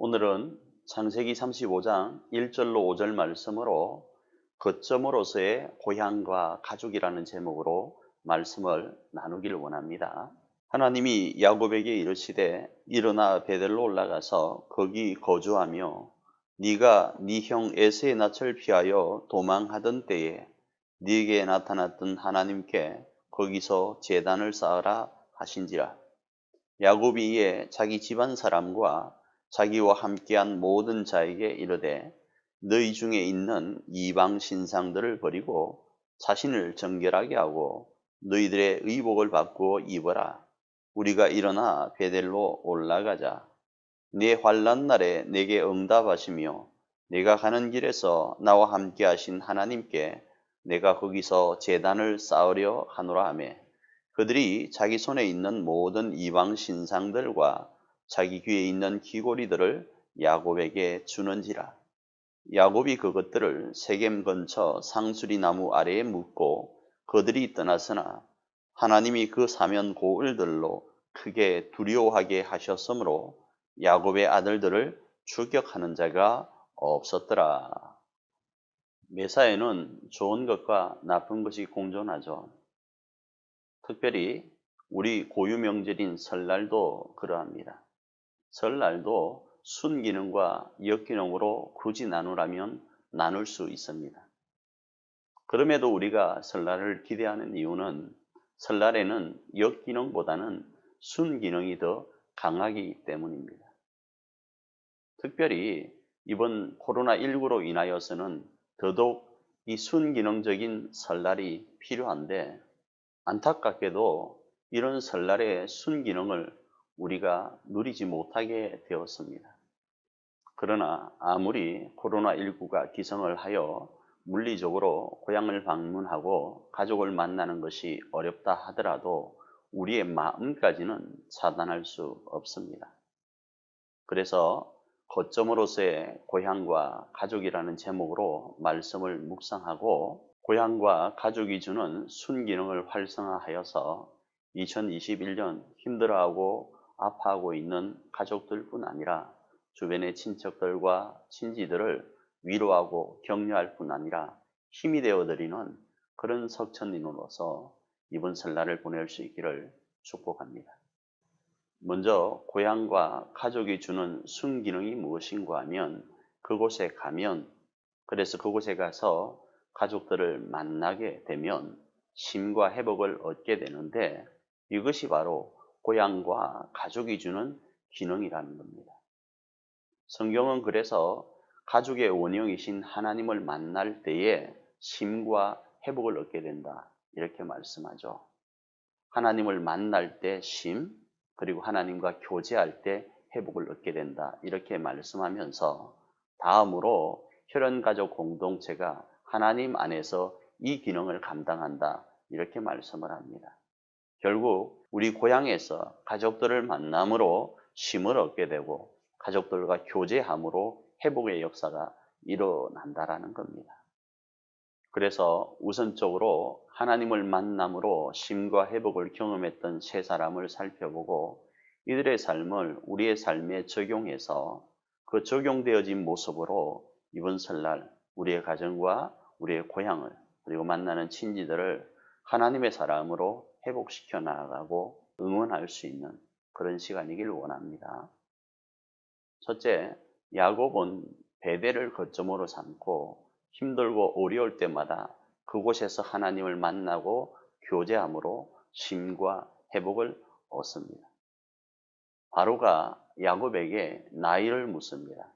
오늘은 창세기 35장 1절로 5절 말씀으로 거점으로서의 고향과 가족이라는 제목으로 말씀을 나누기를 원합니다. 하나님이 야곱에게 이르시되 일어나 베델로 올라가서 거기 거주하며 네가 네 형 에서의 낯을 피하여 도망하던 때에 네게 나타났던 하나님께 거기서 제단을 쌓으라 하신지라. 야곱이 이에 자기 집안 사람과 자기와 함께한 모든 자에게 이르되 너희 중에 있는 이방 신상들을 버리고 자신을 정결하게 하고 너희들의 의복을 바꾸어 입어라. 우리가 일어나 베델로 올라가자. 네 환난 날에 내게 응답하시며 내가 가는 길에서 나와 함께 하신 하나님께 내가 거기서 제단을 쌓으려 하노라 하매 그들이 자기 손에 있는 모든 이방 신상들과 자기 귀에 있는 귀고리들을 야곱에게 주는지라. 야곱이 그것들을 세겜 근처 상수리 나무 아래에 묻고 그들이 떠났으나 하나님이 그 사면 고을들로 크게 두려워하게 하셨으므로 야곱의 아들들을 추격하는 자가 없었더라. 매사에는 좋은 것과 나쁜 것이 공존하죠. 특별히 우리 고유 명절인 설날도 그러합니다. 설날도 순기능과 역기능으로 굳이 나누라면 나눌 수 있습니다. 그럼에도 우리가 설날을 기대하는 이유는 설날에는 역기능보다는 순기능이 더 강하기 때문입니다. 특별히 이번 코로나19로 인하여서는 더더욱 이 순기능적인 설날이 필요한데 안타깝게도 이런 설날의 순기능을 우리가 누리지 못하게 되었습니다. 그러나 아무리 코로나19가 기성을 하여 물리적으로 고향을 방문하고 가족을 만나는 것이 어렵다 하더라도 우리의 마음까지는 차단할 수 없습니다. 그래서 거점으로서의 고향과 가족이라는 제목으로 말씀을 묵상하고 고향과 가족이 주는 순기능을 활성화하여서 2021년 힘들어하고 아파하고 있는 가족들뿐 아니라 주변의 친척들과 친지들을 위로하고 격려할 뿐 아니라 힘이 되어드리는 그런 석천인으로서 이번 설날을 보낼 수 있기를 축복합니다. 먼저 고향과 가족이 주는 순기능이 무엇인가 하면 그곳에 가면 그래서 그곳에 가서 가족들을 만나게 되면 쉼과 회복을 얻게 되는데 이것이 바로 고향과 가족이 주는 기능이라는 겁니다. 성경은 그래서 가족의 원형이신 하나님을 만날 때에 쉼과 회복을 얻게 된다 이렇게 말씀하죠. 하나님을 만날 때 쉼, 그리고 하나님과 교제할 때 회복을 얻게 된다 이렇게 말씀하면서 다음으로 혈연가족 공동체가 하나님 안에서 이 기능을 감당한다 이렇게 말씀을 합니다. 결국 우리 고향에서 가족들을 만남으로 쉼을 얻게 되고 가족들과 교제함으로 회복의 역사가 일어난다라는 겁니다. 그래서 우선적으로 하나님을 만남으로 쉼과 회복을 경험했던 세 사람을 살펴보고 이들의 삶을 우리의 삶에 적용해서 그 적용되어진 모습으로 이번 설날 우리의 가정과 우리의 고향을 그리고 만나는 친지들을 하나님의 사람으로 회복시켜 나아가고 응원할 수 있는 그런 시간이길 원합니다. 첫째, 야곱은 베델을 거점으로 삼고 힘들고 어려울 때마다 그곳에서 하나님을 만나고 교제함으로 쉼과 회복을 얻습니다. 바로가 야곱에게 나이를 묻습니다.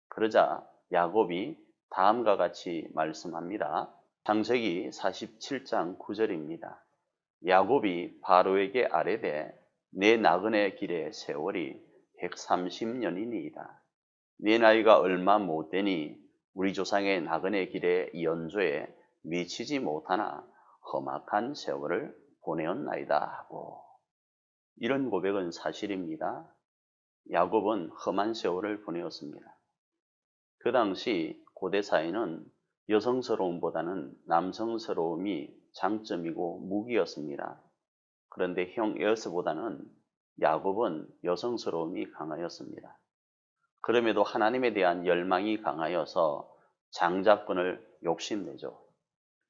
그러자 야곱이 다음과 같이 말씀합니다. 창세기 47장 9절입니다. 야곱이 바로에게 아뢰되 내 나그네 길의 세월이 130년이니이다. 네 나이가 얼마 못 되니 우리 조상의 나그네 길의 연조에 미치지 못하나 험악한 세월을 보내었나이다 하고 이런 고백은 사실입니다. 야곱은 험한 세월을 보내었습니다. 그 당시 고대 사회는 여성스러움보다는 남성스러움이 장점이고 무기였습니다. 그런데 형 에서보다는 야곱은 여성스러움이 강하였습니다. 그럼에도 하나님에 대한 열망이 강하여서 장자권을 욕심내죠.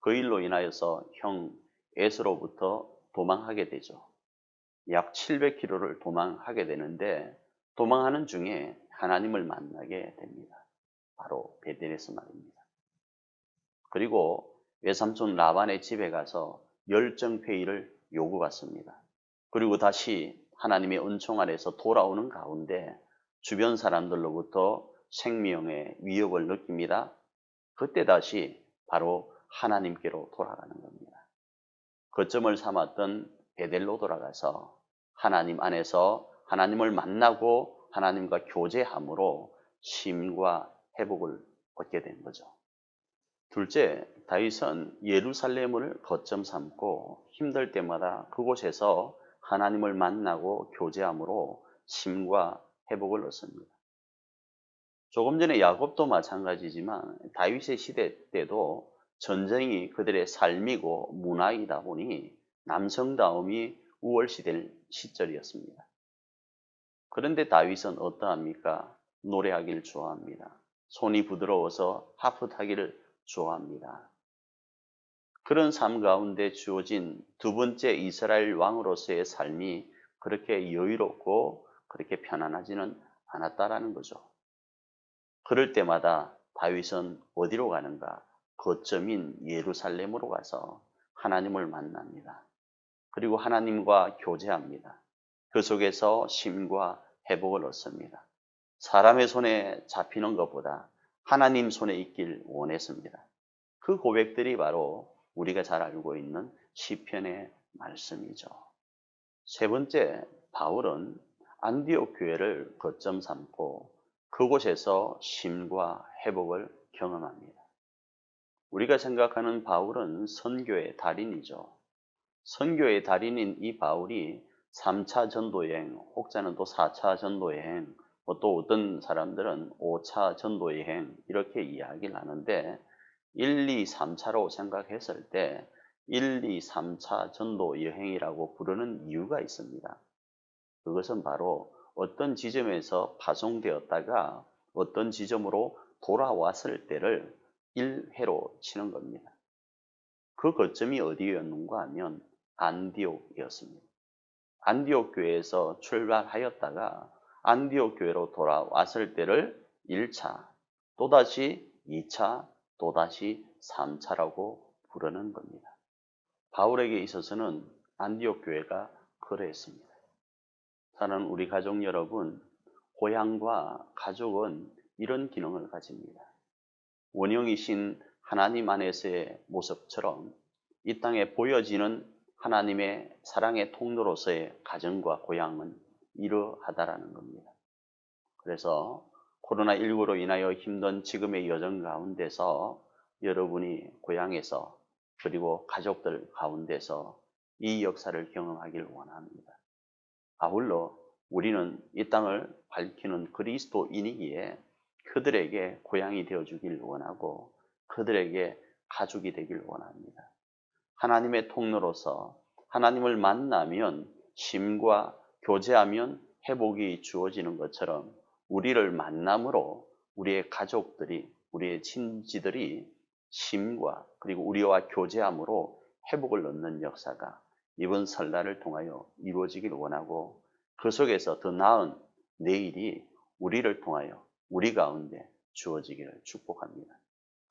그 일로 인하여서 형 에스로부터 도망하게 되죠. 약 700km를 도망하게 되는데 도망하는 중에 하나님을 만나게 됩니다. 바로 베델에서 말입니다. 그리고 외삼촌 라반의 집에 가서 열정페이를 요구받습니다. 그리고 다시 하나님의 은총 아래서 돌아오는 가운데 주변 사람들로부터 생명의 위협을 느낍니다. 그때 다시 바로 하나님께로 돌아가는 겁니다. 거점을 삼았던 베델로 돌아가서 하나님 안에서 하나님을 만나고 하나님과 교제함으로 쉼과 회복을 얻게 된 거죠. 둘째, 다윗은 예루살렘을 거점 삼고 힘들 때마다 그곳에서 하나님을 만나고 교제함으로 쉼과 회복을 얻습니다. 조금 전에 야곱도 마찬가지지만 다윗의 시대 때도 전쟁이 그들의 삶이고 문화이다 보니 남성다움이 우월시될 시절이었습니다. 그런데 다윗은 어떠합니까? 노래하기를 좋아합니다. 손이 부드러워서 하프 타기를 좋아합니다. 그런 삶 가운데 주어진 두 번째 이스라엘 왕으로서의 삶이 그렇게 여유롭고 그렇게 편안하지는 않았다라는 거죠. 그럴 때마다 다윗은 어디로 가는가? 거점인 예루살렘으로 가서 하나님을 만납니다. 그리고 하나님과 교제합니다. 그 속에서 쉼과 회복을 얻습니다. 사람의 손에 잡히는 것보다 하나님 손에 있길 원했습니다. 그 고백들이 바로 우리가 잘 알고 있는 시편의 말씀이죠. 세 번째, 바울은 안디옥 교회를 거점 삼고 그곳에서 쉼과 회복을 경험합니다. 우리가 생각하는 바울은 선교의 달인이죠. 선교의 달인인 이 바울이 3차 전도여행, 혹자는 또 4차 전도여행, 또 어떤 사람들은 5차 전도여행 이렇게 이야기를 하는데 1, 2, 3차로 생각했을 때 1, 2, 3차 전도여행이라고 부르는 이유가 있습니다. 그것은 바로 어떤 지점에서 파송되었다가 어떤 지점으로 돌아왔을 때를 1회로 치는 겁니다. 그 거점이 어디였는가 하면 안디옥이었습니다. 안디옥 교회에서 출발하였다가 안디옥 교회로 돌아왔을 때를 1차, 또다시 2차, 또다시 3차라고 부르는 겁니다. 바울에게 있어서는 안디옥 교회가 그러했습니다. 사랑하는 우리 가족 여러분, 고향과 가족은 이런 기능을 가집니다. 원형이신 하나님 안에서의 모습처럼 이 땅에 보여지는 하나님의 사랑의 통로로서의 가정과 고향은 이러하다라는 겁니다. 그래서 코로나19로 인하여 힘든 지금의 여정 가운데서 여러분이 고향에서 그리고 가족들 가운데서 이 역사를 경험하기를 원합니다. 아울러 우리는 이 땅을 밝히는 그리스도인이기에 그들에게 고향이 되어주길 원하고 그들에게 가족이 되길 원합니다. 하나님의 통로로서 하나님을 만나면 쉼과 교제하면 회복이 주어지는 것처럼 우리를 만남으로 우리의 가족들이, 우리의 친지들이 쉼과 그리고 우리와 교제함으로 회복을 얻는 역사가 이번 설날을 통하여 이루어지길 원하고 그 속에서 더 나은 내일이 우리를 통하여 우리 가운데 주어지기를 축복합니다.